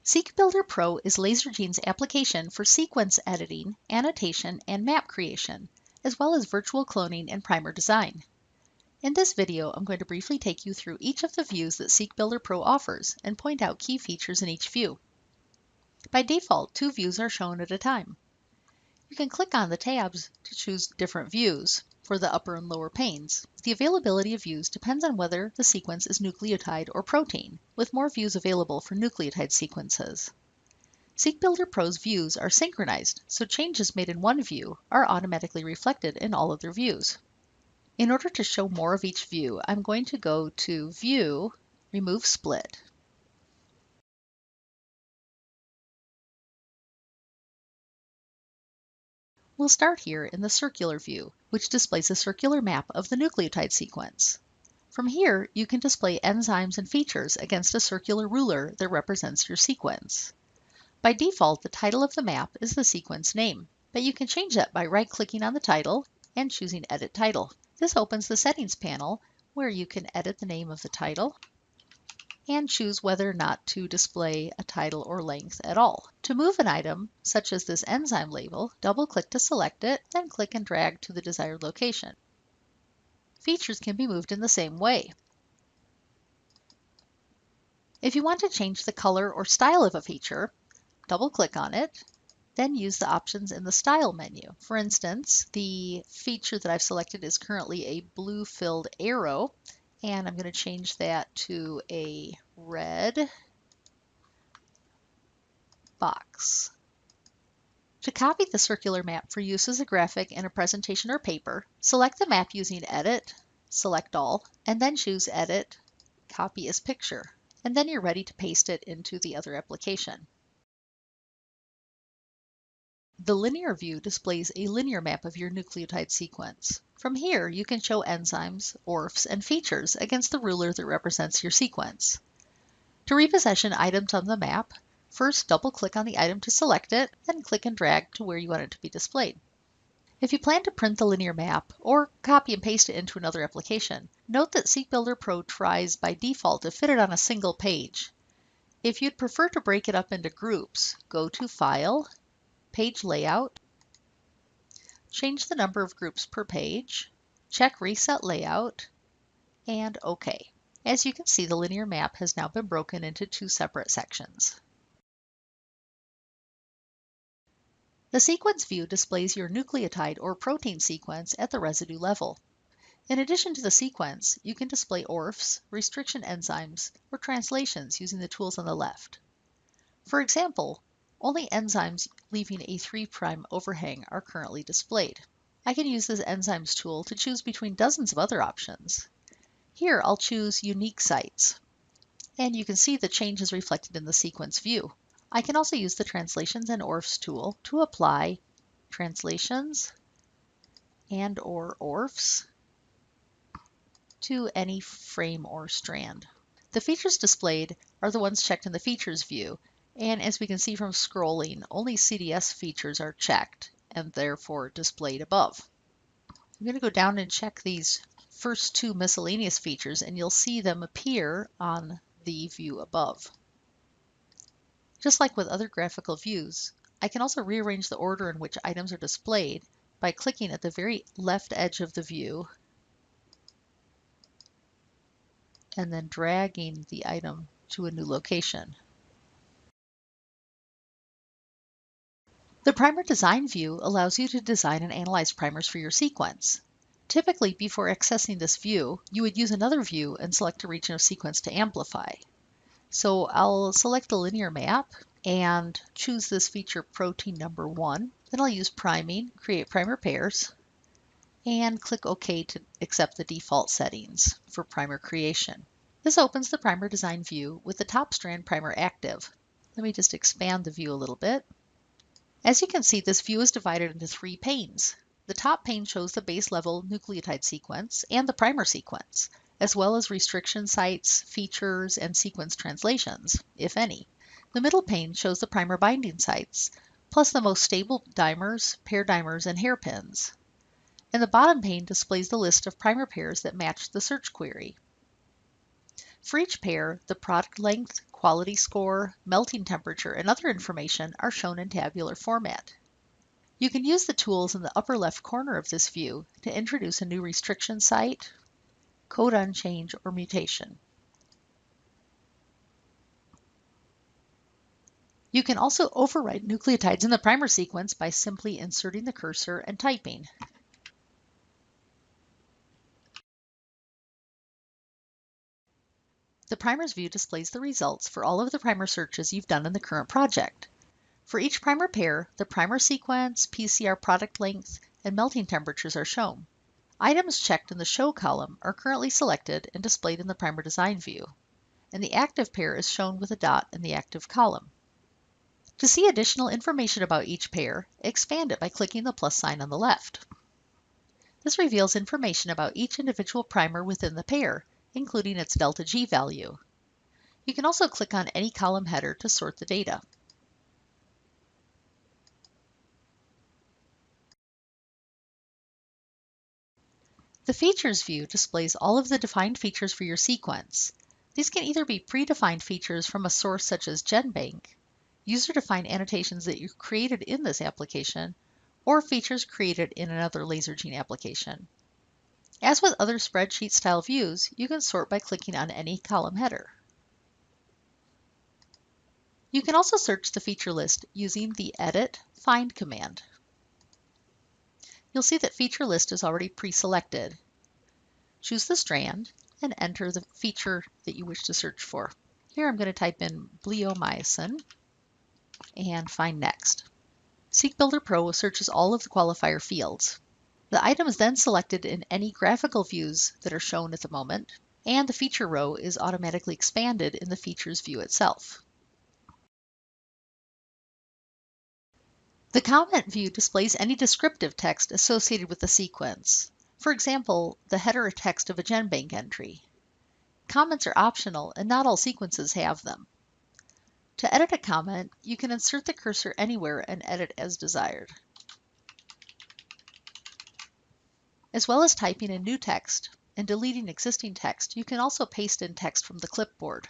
SeqBuilder Pro is LaserGene's application for sequence editing, annotation, and map creation, as well as virtual cloning and primer design. In this video, I'm going to briefly take you through each of the views that SeqBuilder Pro offers and point out key features in each view. By default, 2 views are shown at a time. You can click on the tabs to choose different views for the upper and lower panes. The availability of views depends on whether the sequence is nucleotide or protein, with more views available for nucleotide sequences. SeqBuilder Pro's views are synchronized, so changes made in one view are automatically reflected in all other views. In order to show more of each view, I'm going to go to View, Remove Split. We'll start here in the circular view, which displays a circular map of the nucleotide sequence. From here, you can display enzymes and features against a circular ruler that represents your sequence. By default, the title of the map is the sequence name, but you can change that by right-clicking on the title and choosing Edit Title. This opens the Settings panel where you can edit the name of the title and choose whether or not to display a title or length at all. To move an item, such as this enzyme label, double-click to select it, then click and drag to the desired location. Features can be moved in the same way. If you want to change the color or style of a feature, double-click on it, then use the options in the Style menu. For instance, the feature that I've selected is currently a blue-filled arrow, and I'm going to change that to a red box. To copy the circular map for use as a graphic in a presentation or paper, select the map using Edit, Select All, and then choose Edit, Copy as Picture, and then you're ready to paste it into the other application. The linear view displays a linear map of your nucleotide sequence. From here, you can show enzymes, ORFs, and features against the ruler that represents your sequence. To reposition items on the map, first double-click on the item to select it, then click and drag to where you want it to be displayed. If you plan to print the linear map or copy and paste it into another application, note that SeqBuilder Pro tries by default to fit it on a single page. If you'd prefer to break it up into groups, go to File, Page Layout, change the number of groups per page, check Reset Layout, and OK. As you can see, the linear map has now been broken into 2 separate sections. The sequence view displays your nucleotide or protein sequence at the residue level. In addition to the sequence, you can display ORFs, restriction enzymes, or translations using the tools on the left. For example, only enzymes leaving a 3' overhang are currently displayed. I can use this Enzymes tool to choose between dozens of other options. Here I'll choose Unique Sites, and you can see the changes reflected in the sequence view. I can also use the Translations and ORFs tool to apply translations and/or ORFs to any frame or strand. The features displayed are the ones checked in the Features view, and as we can see from scrolling, only CDS features are checked and therefore displayed above. I'm going to go down and check these first 2 miscellaneous features, and you'll see them appear on the view above. Just like with other graphical views, I can also rearrange the order in which items are displayed by clicking at the very left edge of the view and then dragging the item to a new location. The Primer Design view allows you to design and analyze primers for your sequence. Typically, before accessing this view, you would use another view and select a region of sequence to amplify. So I'll select the linear map and choose this feature protein number 1. Then I'll use priming, create primer pairs, and click OK to accept the default settings for primer creation. This opens the Primer Design view with the top strand primer active. Let me just expand the view a little bit. As you can see, this view is divided into 3 panes. The top pane shows the base level nucleotide sequence and the primer sequence, as well as restriction sites, features, and sequence translations, if any. The middle pane shows the primer binding sites, plus the most stable dimers, pair dimers, and hairpins. And the bottom pane displays the list of primer pairs that match the search query. For each pair, the product length, quality score, melting temperature, and other information are shown in tabular format. You can use the tools in the upper left corner of this view to introduce a new restriction site, codon change, or mutation. You can also overwrite nucleotides in the primer sequence by simply inserting the cursor and typing. The primers view displays the results for all of the primer searches you've done in the current project. For each primer pair, the primer sequence, PCR product length, and melting temperatures are shown. Items checked in the Show column are currently selected and displayed in the primer design view, and the active pair is shown with a dot in the active column. To see additional information about each pair, expand it by clicking the plus sign on the left. This reveals information about each individual primer within the pair, including its delta G value. You can also click on any column header to sort the data. The Features view displays all of the defined features for your sequence. These can either be predefined features from a source such as GenBank, user-defined annotations that you created in this application, or features created in another LaserGene application. As with other spreadsheet-style views, you can sort by clicking on any column header. You can also search the feature list using the Edit Find command. You'll see that Feature List is already pre-selected. Choose the strand and enter the feature that you wish to search for. Here I'm going to type in bleomycin and find Next. SeqBuilder Pro searches all of the qualifier fields. The item is then selected in any graphical views that are shown at the moment, and the feature row is automatically expanded in the features view itself. The comment view displays any descriptive text associated with the sequence. For example, the header text of a GenBank entry. Comments are optional and not all sequences have them. To edit a comment, you can insert the cursor anywhere and edit as desired. As well as typing in new text and deleting existing text, you can also paste in text from the clipboard.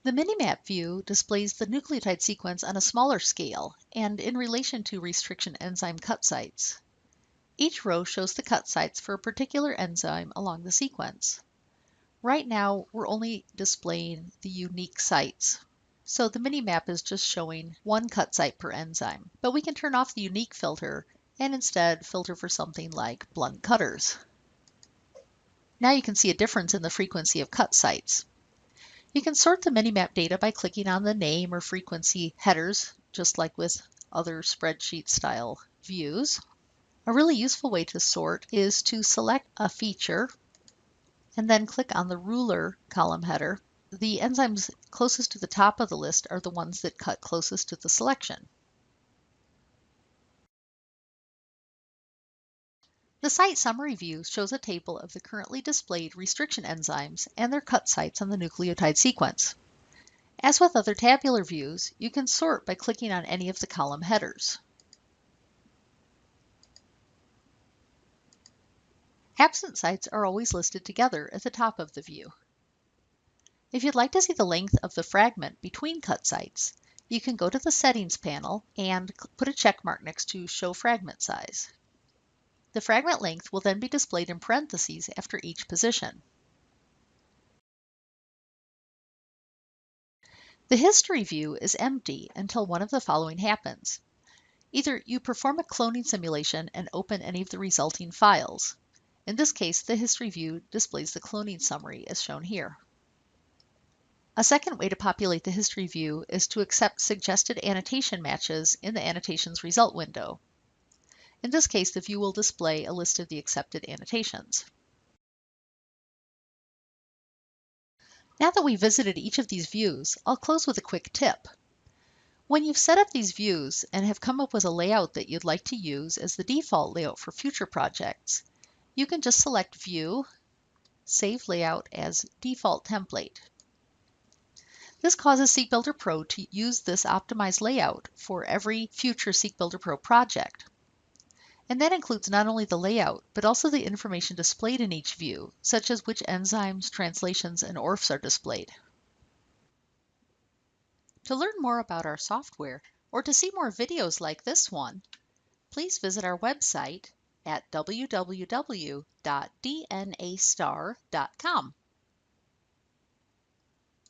The Minimap view displays the nucleotide sequence on a smaller scale and in relation to restriction enzyme cut sites. Each row shows the cut sites for a particular enzyme along the sequence. Right now, we're only displaying the unique sites. So the Minimap is just showing one cut site per enzyme, but we can turn off the unique filter and instead filter for something like blunt cutters. Now you can see a difference in the frequency of cut sites. You can sort the Minimap data by clicking on the name or frequency headers, just like with other spreadsheet style views. A really useful way to sort is to select a feature and then click on the ruler column header. The enzymes closest to the top of the list are the ones that cut closest to the selection. The Site Summary view shows a table of the currently displayed restriction enzymes and their cut sites on the nucleotide sequence. As with other tabular views, you can sort by clicking on any of the column headers. Absent sites are always listed together at the top of the view. If you'd like to see the length of the fragment between cut sites, you can go to the Settings panel and put a check mark next to Show Fragment Size. The fragment length will then be displayed in parentheses after each position. The History view is empty until one of the following happens. Either you perform a cloning simulation and open any of the resulting files. In this case, the History view displays the cloning summary as shown here. A second way to populate the History view is to accept suggested annotation matches in the Annotations result window. In this case, the view will display a list of the accepted annotations. Now that we've visited each of these views, I'll close with a quick tip. When you've set up these views and have come up with a layout that you'd like to use as the default layout for future projects, you can just select View, Save Layout as Default Template. This causes SeqBuilder Pro to use this optimized layout for every future SeqBuilder Pro project. And that includes not only the layout, but also the information displayed in each view, such as which enzymes, translations, and ORFs are displayed. To learn more about our software, or to see more videos like this one, please visit our website at www.dnastar.com.